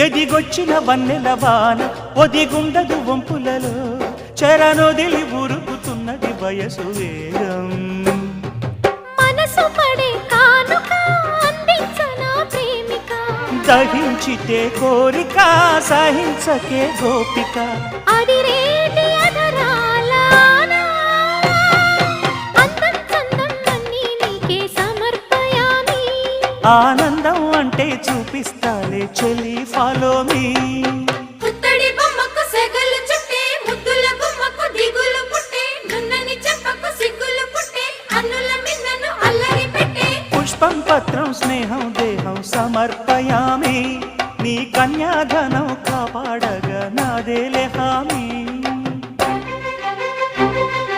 ఎదిగొచ్చిన వన్నెల వాన ఒదిగుండదు వంపులలో చరణొదిలి ఉరుకుతున్నది వయసు వేగం మనసు పడే కానుక అందించనా ప్రేమిక దహించితే కోరిక సహించకే గోపిక అదిరేటి అధరాల అందం చందం అన్నీ నీకే సమర్పయామి ఆనందం అంటే చూపిస్తాలే చెలి ఫాలో మీ పుత్తడి బొమ్మకు సెగలు చుట్టే ముద్దుల బొమ్మకు దిగులు పుట్టే నున్నని చెప్పకు సిగ్గులు పుట్టే అన్నుల మిన్నను అల్లరి పెట్టే పుష్పం పత్రం స్నేహం దేహం సమర్పయామి నీ కన్యాధనం కాపాడగా నాదేలే హామీ